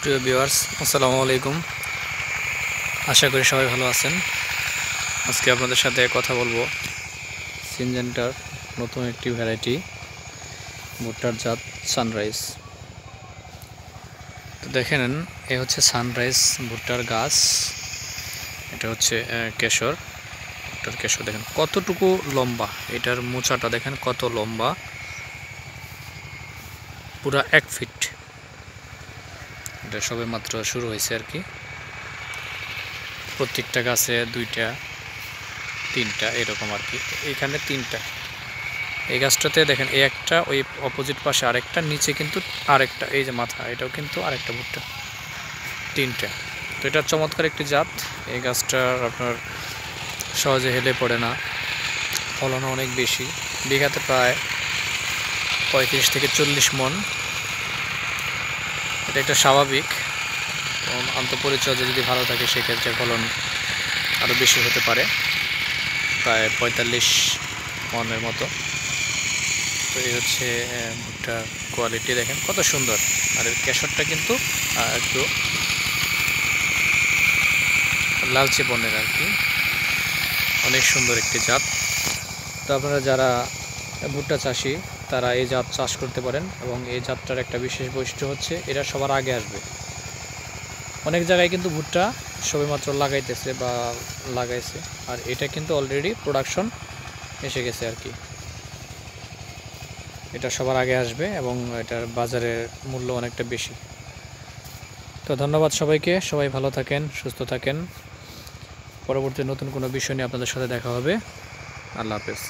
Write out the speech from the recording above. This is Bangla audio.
প্রিয় ভিউয়ার্স, আসসালামু আলাইকুম। আশা করি সবাই ভালো আছেন। আজকে আপনাদের সাথে কথা বলবো সিনজেন্টার নতুন একটি ভ্যারাইটি ভুট্টার জাত সানরাইজ। তো দেখে নেন, এ হচ্ছে সানরাইজ ভুট্টার গাছ। এটা হচ্ছে কেশর, ভুট্টার কেশর। দেখেন কতটুকু লম্বা, এটার মোচাটা দেখেন কত লম্বা, পুরা 1 ফিট। এটা সবে মাত্র শুরু হয়েছে আর কি। প্রত্যেকটা গাছে 2টা 3টা এরকম আর কি। এখানে 3টা, এই গাছটাতে দেখেন এই একটা, ওই অপোজিট পাশে আরেকটা, নিচে কিন্তু আরেকটা, এই যে মাথা, এটাও কিন্তু আরেকটা ভুট্টা, 3টা। তো এটা চমৎকার একটি জাত। এই গাছটার আপনার সহজে হেলে পড়ে না, ফলনও অনেক বেশি, বিঘাতে প্রায় 35 থেকে 40 মণ। এটা একটা স্বাভাবিক, আন্তঃপরিচর্যা যদি ভালো থাকে সেক্ষেত্রে ফলন আরও বেশি হতে পারে, প্রায় 45 মণের মতো। তো এই হচ্ছে ভুট্টার কোয়ালিটি, দেখেন কত সুন্দর। আর এর কেশরটা কিন্তু একটু লালচে বর্ণের আর কি, অনেক সুন্দর একটি জাত। তো আপনারা যারা ভুট্টা চাষি তারা এই জাত চাষ করতে পারেন, এবং এই জাতটার একটা বিশেষ বৈশিষ্ট্য হচ্ছে এটা সবার আগে আসবে। অনেক জায়গায় কিন্তু ভুট্টা সবেমাত্র লাগাইতেছে বা লাগাইছে, আর এটা কিন্তু অলরেডি প্রোডাকশন এসে গেছে আর কি। এটা সবার আগে আসবে এবং এটার বাজারের মূল্য অনেকটা বেশি। তো ধন্যবাদ সবাইকে, সবাই ভালো থাকেন, সুস্থ থাকেন। পরবর্তী নতুন কোনো বিষয় নিয়ে আপনাদের সাথে দেখা হবে। আল্লাহ হাফেজ।